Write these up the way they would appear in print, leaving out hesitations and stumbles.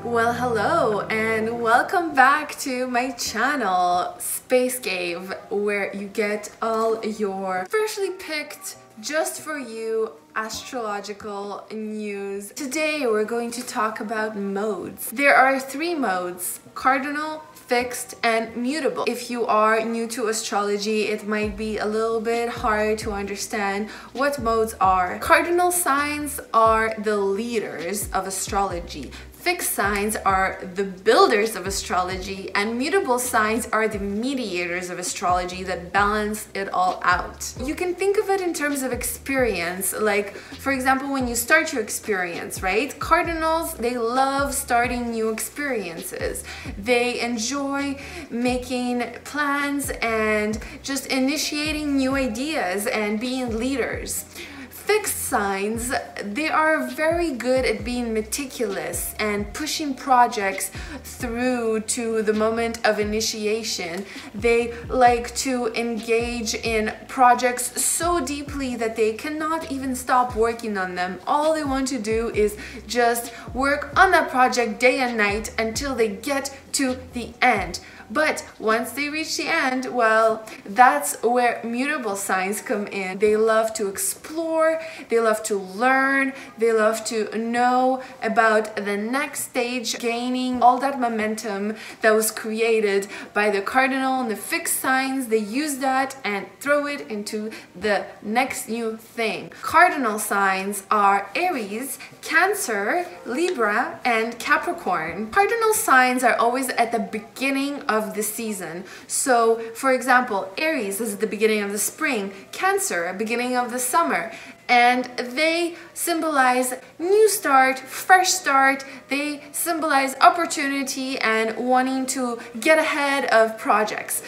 Well, hello and welcome back to my channel, Space Cave, where you get all your freshly picked, just for you, astrological news. Today we're going to talk about modes. There are three modes: cardinal, fixed, and mutable. If you are new to astrology, it might be a little bit hard to understand what modes are. Cardinal signs are the leaders of astrology. Fixed signs are the builders of astrology, and mutable signs are the mediators of astrology that balance it all out. You can think of it in terms of experience, like for example when you start your experience, right? Cardinals, they love starting new experiences. They enjoy making plans and just initiating new ideas and being leaders. Fixed signs, they are very good at being meticulous and pushing projects through to the moment of initiation. They like to engage in projects so deeply that they cannot even stop working on them. All they want to do is just work on that project day and night until they get to the end. But once they reach the end, well, that's where mutable signs come in. They love to explore, they love to learn, they love to know about the next stage, gaining all that momentum that was created by the cardinal and the fixed signs. They use that and throw it into the next new thing. Cardinal signs are Aries, Cancer, Libra, and Capricorn. Cardinal signs are always at the beginning of the season. So for example, Aries is the beginning of the spring, Cancer, beginning of the summer, and they symbolize new start, fresh start. They symbolize opportunity and wanting to get ahead of projects.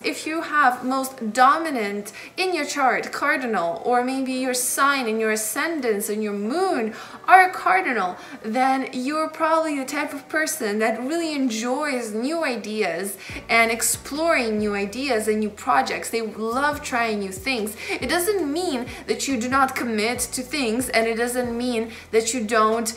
If you have most dominant in your chart cardinal, or maybe your sign and your ascendants and your moon are cardinal, then you're probably the type of person that really enjoys new ideas and exploring new ideas and new projects. They love trying new things. It doesn't mean that you do not commit to things, and it doesn't mean that you don't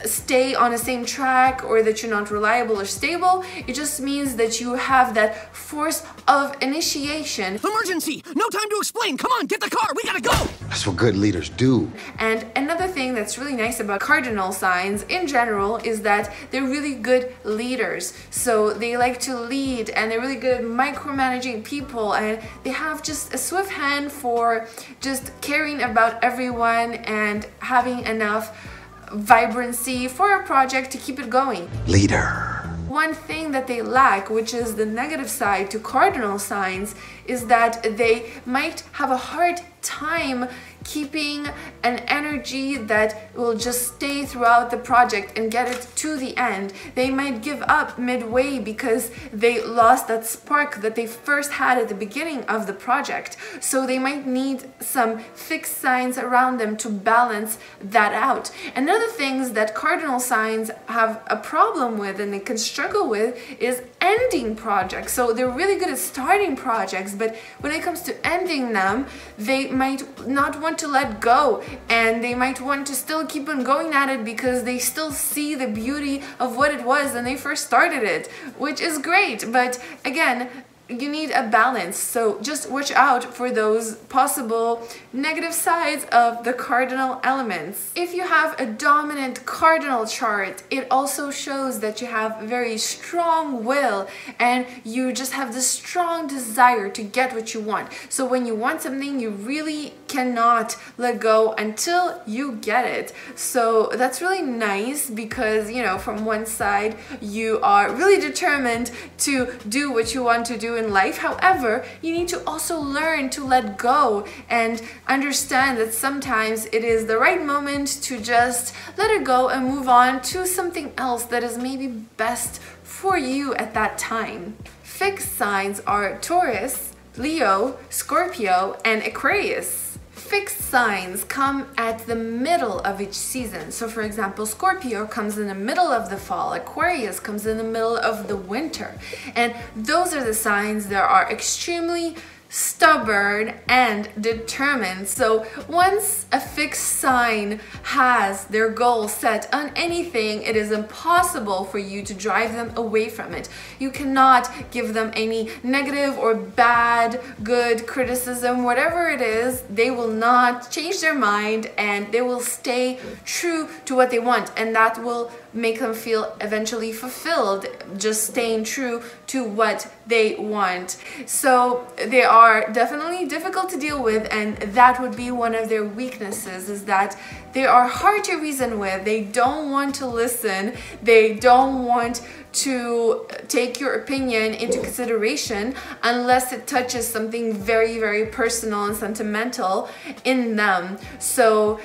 stay on the same track or that you're not reliable or stable. It just means that you have that force of initiation. Emergency! No time to explain! Come on, get the car! We gotta go! That's what good leaders do. And another thing that's really nice about cardinal signs in general is that they're really good leaders. So they like to lead, and they're really good at micromanaging people, and they have just a swift hand for just caring about everyone and having enough vibrancy for a project to keep it going. Leader. One thing that they lack, which is the negative side to cardinal signs, is that they might have a hard time keeping an energy that will just stay throughout the project and get it to the end. They might give up midway because they lost that spark that they first had at the beginning of the project. So they might need some fixed signs around them to balance that out. Another thing that cardinal signs have a problem with and they can struggle with is ending projects. So they're really good at starting projects, but when it comes to ending them, they might not want to let go, and they might want to still keep on going at it because they still see the beauty of what it was when they first started it, which is great. But again, you need a balance, so just watch out for those possible negative sides of the cardinal elements. If you have a dominant cardinal chart, it also shows that you have very strong will and you just have this strong desire to get what you want. So when you want something, you really cannot let go until you get it. So that's really nice because, you know, from one side you are really determined to do what you want to do in life. However, you need to also learn to let go and understand that sometimes it is the right moment to just let it go and move on to something else that is maybe best for you at that time. Fixed signs are Taurus, Leo, Scorpio, and Aquarius. Fixed signs come at the middle of each season. So for example, Scorpio comes in the middle of the fall, Aquarius comes in the middle of the winter. And those are the signs that are extremely stubborn, and determined. So once a fixed sign has their goal set on anything, it is impossible for you to drive them away from it. You cannot give them any negative or bad, good criticism, whatever it is. They will not change their mind and they will stay true to what they want, and that will make them feel eventually fulfilled, just staying true to what they want. So they are definitely difficult to deal with, and that would be one of their weaknesses, is that they are hard to reason with. They don't want to listen. They don't want to take your opinion into consideration unless it touches something very, very personal and sentimental in them. So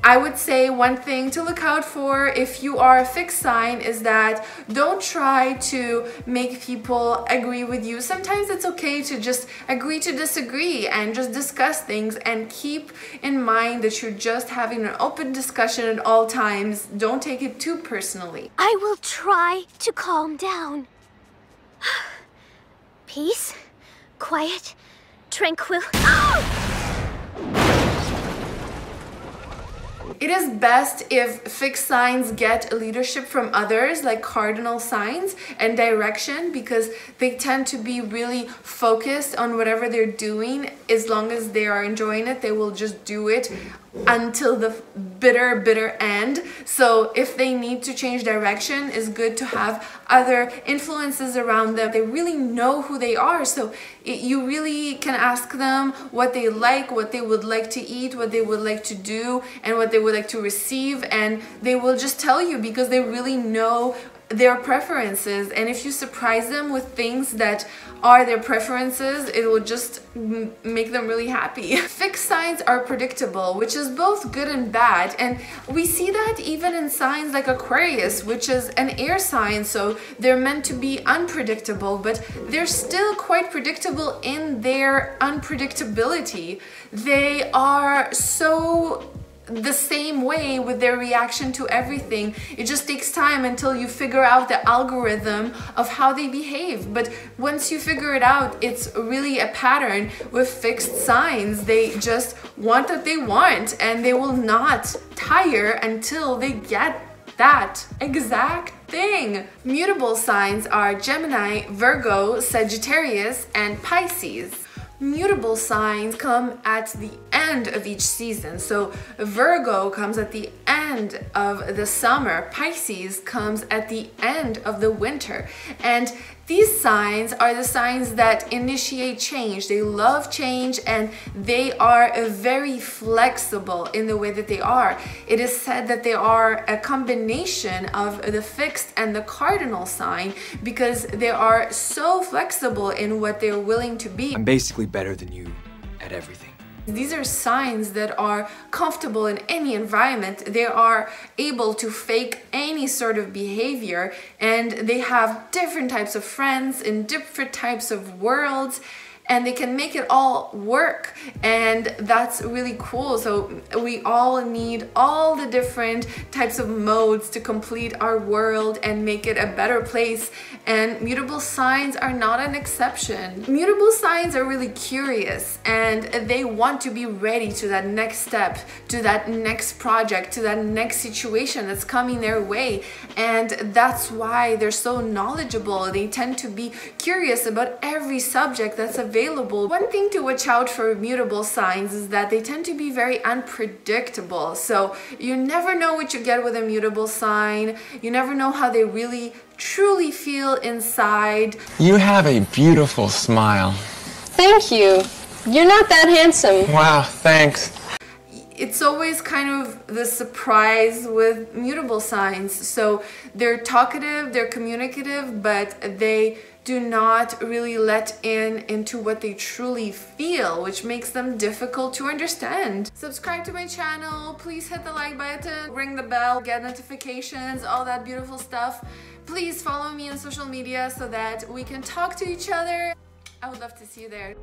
I would say one thing to look out for if you are a fixed sign is that don't try to make people agree with you. Sometimes it's okay to just agree to disagree and just discuss things, and keep in mind that you're just having an open discussion at all times. Don't take it too personally. I will try to calm down. Peace, quiet, tranquil. It is best if fixed signs get leadership from others, like cardinal signs, and direction, because they tend to be really focused on whatever they're doing. As long as they are enjoying it, they will just do it until the bitter end. So if they need to change direction, it's good to have other influences around them. They really know who they are, so you really can ask them what they like, what they would like to eat, what they would like to do, and what they would like to receive, and they will just tell you because they really know their preferences. And if you surprise them with things that are their preferences, it will just make them really happy. Fixed signs are predictable, which is both good and bad, and we see that even in signs like Aquarius, which is an air sign, so they're meant to be unpredictable, but they're still quite predictable in their unpredictability. They are so the same way with their reaction to everything. It just takes time until you figure out the algorithm of how they behave. But once you figure it out, it's really a pattern with fixed signs. They just want what they want, and they will not tire until they get that exact thing. Mutable signs are Gemini, Virgo, Sagittarius, and Pisces. Mutable signs come at the end of each season. So Virgo comes at the end of the summer, Pisces comes at the end of the winter. And these signs are the signs that initiate change. They love change, and they are very flexible in the way that they are. It is said that they are a combination of the fixed and the cardinal sign because they are so flexible in what they're willing to be. I'm basically better than you at everything. These are signs that are comfortable in any environment. They are able to fake any sort of behavior, and they have different types of friends in different types of worlds, and they can make it all work, and that's really cool. So we all need all the different types of modes to complete our world and make it a better place, and mutable signs are not an exception. Mutable signs are really curious, and they want to be ready to that next step, to that next project, to that next situation that's coming their way, and that's why they're so knowledgeable. They tend to be curious about every subject that's available. One thing to watch out for mutable signs is that they tend to be very unpredictable. So you never know what you get with a mutable sign. You never know how they really truly feel inside. You have a beautiful smile. Thank you. You're not that handsome. Wow, thanks. It's always kind of the surprise with mutable signs. So they're talkative, they're communicative, but they do not really let into what they truly feel, which makes them difficult to understand. Subscribe to my channel, please hit the like button, ring the bell, get notifications, all that beautiful stuff. Please follow me on social media so that we can talk to each other. I would love to see you there.